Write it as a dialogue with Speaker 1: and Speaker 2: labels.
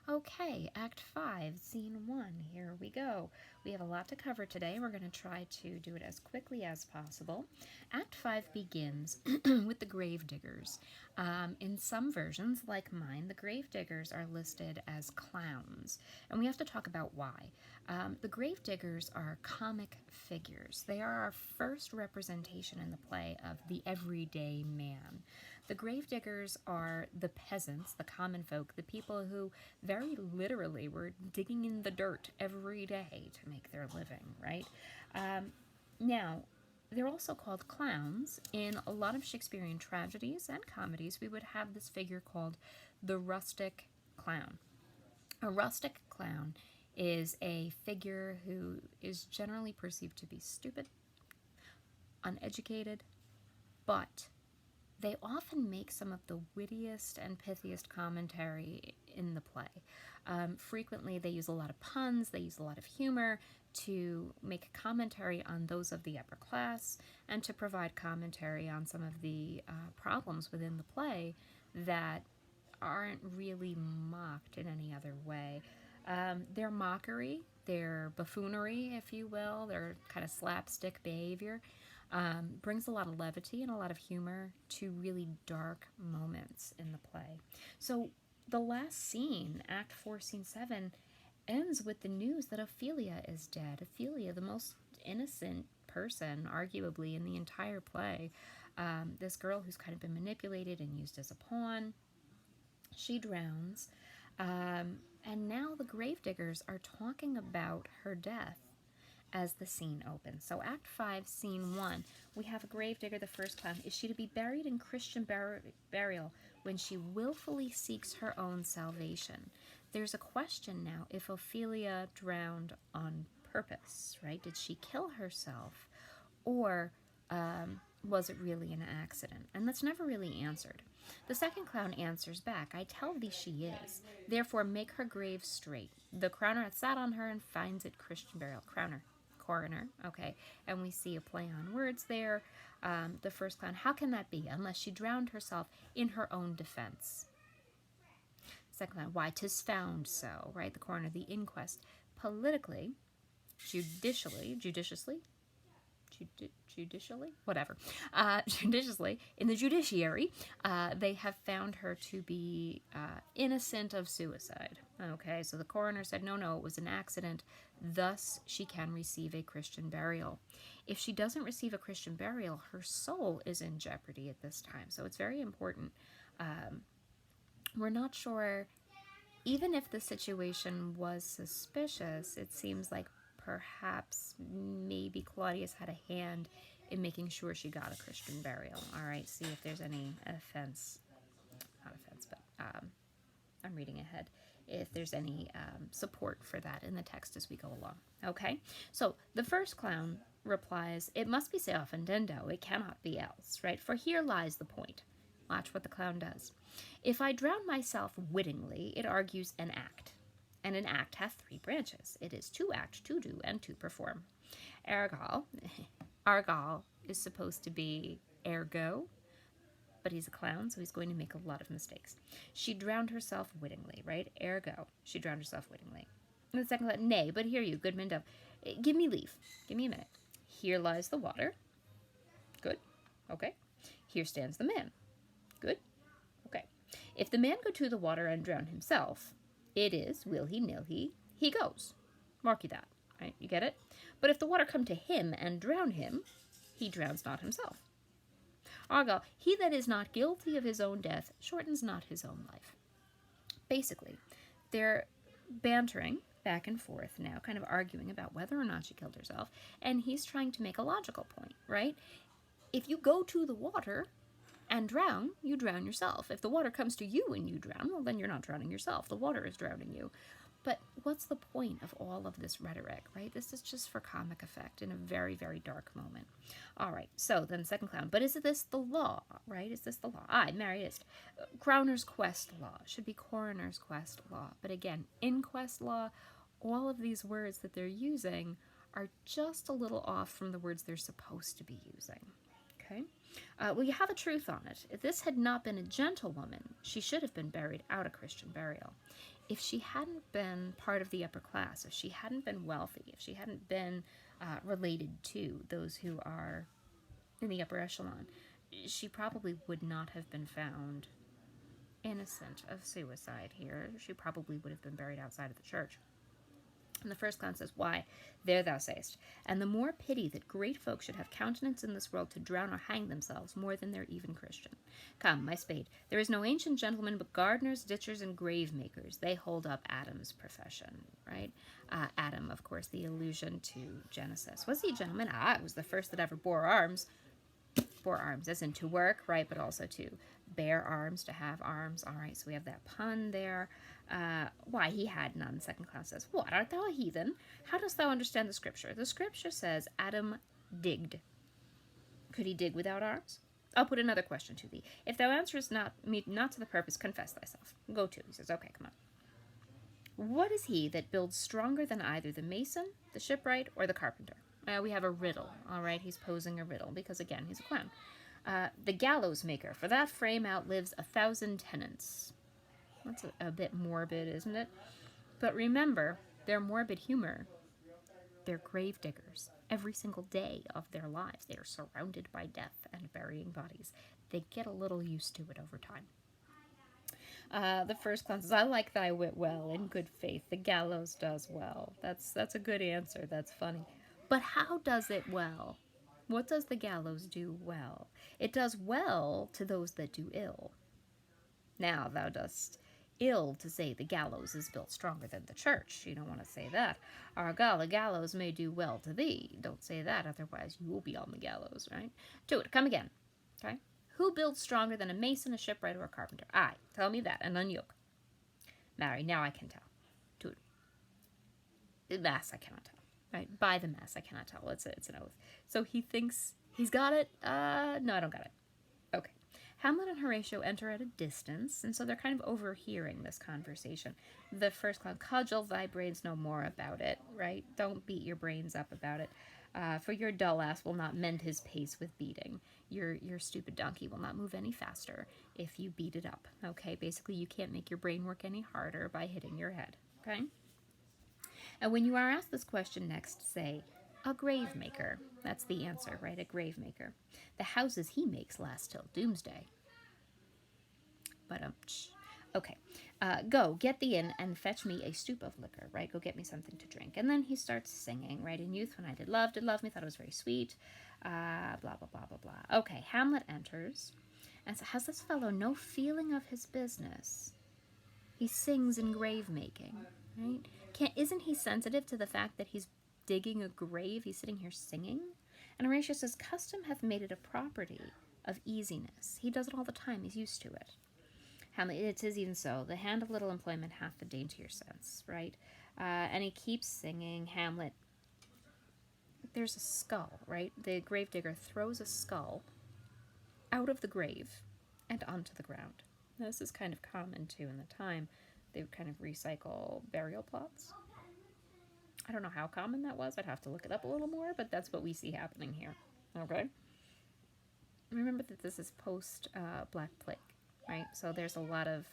Speaker 1: Okay, Act 5, Scene 1, here we go. We have a lot to cover today. We're going to try to do it as quickly as possible. Act 5 begins with the Gravediggers. In some versions, like mine, the Gravediggers are listed as clowns, and we have to talk about why. The Gravediggers are comic figures. They are our first representation in the play of the everyday man. The Gravediggers are the peasants, the common folk, the people who very literally were digging in the dirt every day to make their living, right? Now, they're also called clowns. In a lot of Shakespearean tragedies and comedies, we would have this figure called the rustic clown. A rustic clown is a figure who is generally perceived to be stupid, uneducated, but they often make some of the wittiest and pithiest commentary in the play. Frequently, they use a lot of puns, they use a lot of humor to make commentary on those of the upper class and to provide commentary on some of the problems within the play that aren't really mocked in any other way. Their mockery, their buffoonery, if you will, their kind of slapstick behavior brings a lot of levity and a lot of humor to really dark moments in the play. So the last scene, Act 4, Scene 7, ends with the news that Ophelia is dead. Ophelia, the most innocent person, arguably, in the entire play. This girl who's kind of been manipulated and used as a pawn. She drowns. And now the Gravediggers are talking about her death as the scene opens. So Act 5, Scene 1, we have a gravedigger, the first clown. Is she to be buried in Christian burial when she willfully seeks her own salvation? There's a question now if Ophelia drowned on purpose, right? Did she kill herself? Or was it really an accident? And that's never really answered. The second clown answers back, I tell thee she is. Therefore make her grave straight. The crowner hath sat on her and finds it Christian burial. Crowner. Coroner, okay, and we see a play on words there. The first clown, how can that be unless she drowned herself in her own defense? Second clown, why, 'tis found so, right? The coroner, the inquest. Politically, judiciously, whatever, judiciously, in the judiciary, they have found her to be innocent of suicide. Okay, so the coroner said, no, it was an accident, thus she can receive a Christian burial. If she doesn't receive a Christian burial, her soul is in jeopardy at this time, so it's very important. We're not sure, even if the situation was suspicious, it seems like perhaps maybe Claudius had a hand in making sure she got a Christian burial. All right, see if there's any offense, not offense, but I'm reading ahead, if there's any support for that in the text as we go along. Okay, so the first clown replies, it must be se offendendo, it cannot be else, right? For here lies the point. Watch what the clown does. If I drown myself wittingly, it argues an act. And an act hath 3 branches. It is to act, to do, and to perform. Argal is supposed to be ergo, but he's a clown, so he's going to make a lot of mistakes. She drowned herself wittingly, right? Ergo, she drowned herself wittingly. And the second one, nay, but hear you, good man dove. Give me leave. Give me a minute. Here lies the water. Good. Okay. Here stands the man. Good. Okay. If the man go to the water and drown himself, it is, will he, nil he goes. Mark you that, right? You get it? But if the water come to him and drown him, he drowns not himself. Argal, he that is not guilty of his own death shortens not his own life. Basically, they're bantering back and forth now, kind of arguing about whether or not she killed herself, and he's trying to make a logical point, right? If you go to the water and drown, you drown yourself. If the water comes to you and you drown, well, then you're not drowning yourself. The water is drowning you. But what's the point of all of this rhetoric, right? This is just for comic effect in a very, very dark moment. All right, so then second clown. But is this the law, right? Is this the law? Aye, Mariest. Crowner's quest law. Should be coroner's quest law. But again, inquest law, all of these words that they're using are just a little off from the words they're supposed to be using. Okay. Well, you have a truth on it. If this had not been a gentlewoman, she should have been buried out of Christian burial. If she hadn't been part of the upper class, if she hadn't been wealthy, if she hadn't been related to those who are in the upper echelon, she probably would not have been found innocent of suicide here. She probably would have been buried outside of the church. And the first clown says, Why, there thou sayest, and the more pity that great folk should have countenance in this world to drown or hang themselves more than they're even Christian. Come, my spade, there is no ancient gentleman but gardeners, ditchers, and grave makers. They hold up Adam's profession, right? Adam, of course, the allusion to Genesis. Was he a gentleman? It was the first that ever bore arms. Bore arms, as in to work, right, but also to bear arms, to have arms. All right, so we have that pun there. Why, he had none. Second clown says, What, art thou a heathen? How dost thou understand the scripture? The scripture says Adam digged. Could he dig without arms? I'll put another question to thee. If thou answerest not to the purpose, confess thyself. Go to. He says, Okay, come on. What is he that builds stronger than either the mason, the shipwright, or the carpenter? We have a riddle, all right? He's posing a riddle because, again, he's a clown. The gallows maker, for that frame outlives 1,000 tenants. That's a bit morbid, isn't it? But remember, their morbid humor, they're grave diggers. Every single day of their lives, they are surrounded by death and burying bodies. They get a little used to it over time. The first clown says, I like thy wit well, in good faith. The gallows does well. That's a good answer. That's funny. But how does it well? What does the gallows do well? It does well to those that do ill. Now thou dost ill to say the gallows is built stronger than the church. You don't want to say that. Argal, the gallows may do well to thee. Don't say that, otherwise you will be on the gallows, right? Do it. Come again. Okay? Who builds stronger than a mason, a shipwright, or a carpenter? Aye, tell me that, and unyoke. Marry, now I can tell. Do it. The mass I cannot tell. Right? By the mass I cannot tell. It's an oath. So he thinks he's got it. No, I don't got it. Okay. Hamlet and Horatio enter at a distance, and so they're kind of overhearing this conversation. The first clown, cudgel thy brains no more about it, right? Don't beat your brains up about it. For your dull ass will not mend his pace with beating. Your stupid donkey will not move any faster if you beat it up, okay? Basically, you can't make your brain work any harder by hitting your head, okay? And when you are asked this question next, say, a grave maker. That's the answer, right? A grave maker. The houses he makes last till doomsday. But, okay. Go, get thee in and fetch me a stoup of liquor, right? Go get me something to drink. And then he starts singing, right? In youth, when I did love me, thought it was very sweet. Blah, blah, blah, blah, blah. Okay, Hamlet enters. And so has this fellow no feeling of his business? He sings in grave making, right? Isn't he sensitive to the fact that he's digging a grave? He's sitting here singing. And Horatio says, custom hath made it a property of easiness. He does it all the time. He's used to it. Hamlet, it is even so. The hand of little employment hath the daintier sense, right? And he keeps singing. Hamlet, there's a skull, right? The gravedigger throws a skull out of the grave and onto the ground. Now, this is kind of common, too, in the time. They would kind of recycle burial plots. I don't know how common that was. I'd have to look it up a little more, but that's what we see happening here. Okay? Remember that this is post Black Plague, right? So there's a lot of